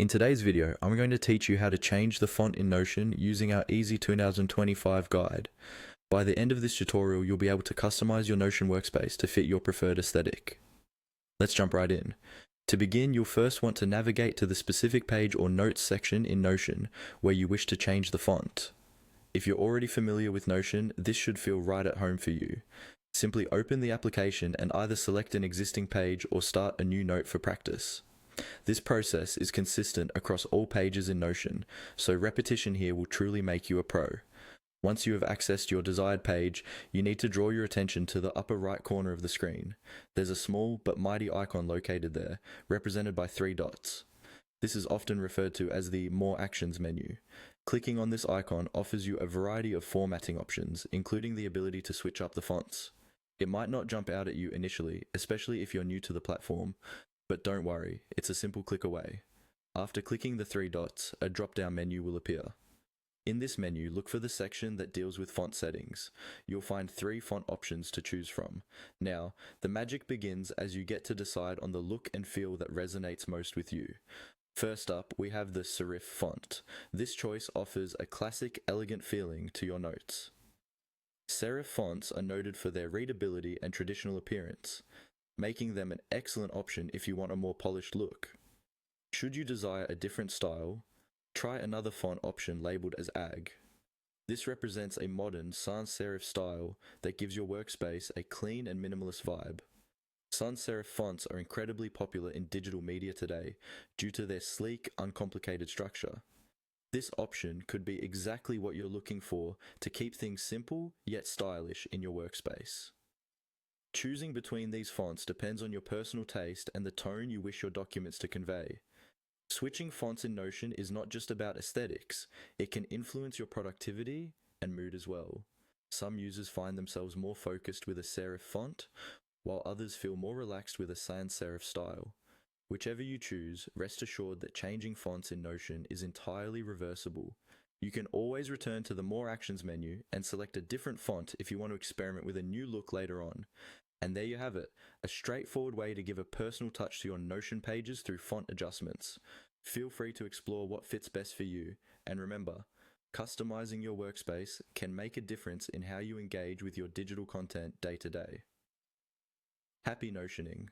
In today's video, I'm going to teach you how to change the font in Notion using our Easy 2025 guide. By the end of this tutorial, you'll be able to customize your Notion workspace to fit your preferred aesthetic. Let's jump right in. To begin, you'll first want to navigate to the specific page or notes section in Notion where you wish to change the font. If you're already familiar with Notion, this should feel right at home for you. Simply open the application and either select an existing page or start a new note for practice. This process is consistent across all pages in Notion, so repetition here will truly make you a pro. Once you have accessed your desired page, you need to draw your attention to the upper right corner of the screen. There's a small but mighty icon located there, represented by 3 dots. This is often referred to as the More Actions menu. Clicking on this icon offers you a variety of formatting options, including the ability to switch up the fonts. It might not jump out at you initially, especially if you're new to the platform, but don't worry, it's a simple click away. After clicking the 3 dots, a drop-down menu will appear. In this menu, look for the section that deals with font settings. You'll find 3 font options to choose from. Now, the magic begins as you get to decide on the look and feel that resonates most with you. First up, we have the serif font. This choice offers a classic, elegant feeling to your notes. Serif fonts are noted for their readability and traditional appearance, making them an excellent option if you want a more polished look. Should you desire a different style, try another font option labeled as AG. This represents a modern sans serif style that gives your workspace a clean and minimalist vibe. Sans serif fonts are incredibly popular in digital media today due to their sleek, uncomplicated structure. This option could be exactly what you're looking for to keep things simple yet stylish in your workspace. Choosing between these fonts depends on your personal taste and the tone you wish your documents to convey. Switching fonts in Notion is not just about aesthetics, it can influence your productivity and mood as well. Some users find themselves more focused with a serif font, while others feel more relaxed with a sans serif style. Whichever you choose, rest assured that changing fonts in Notion is entirely reversible. You can always return to the More Actions menu and select a different font if you want to experiment with a new look later on. And there you have it, a straightforward way to give a personal touch to your Notion pages through font adjustments. Feel free to explore what fits best for you, and remember, customizing your workspace can make a difference in how you engage with your digital content day to day. Happy Notioning!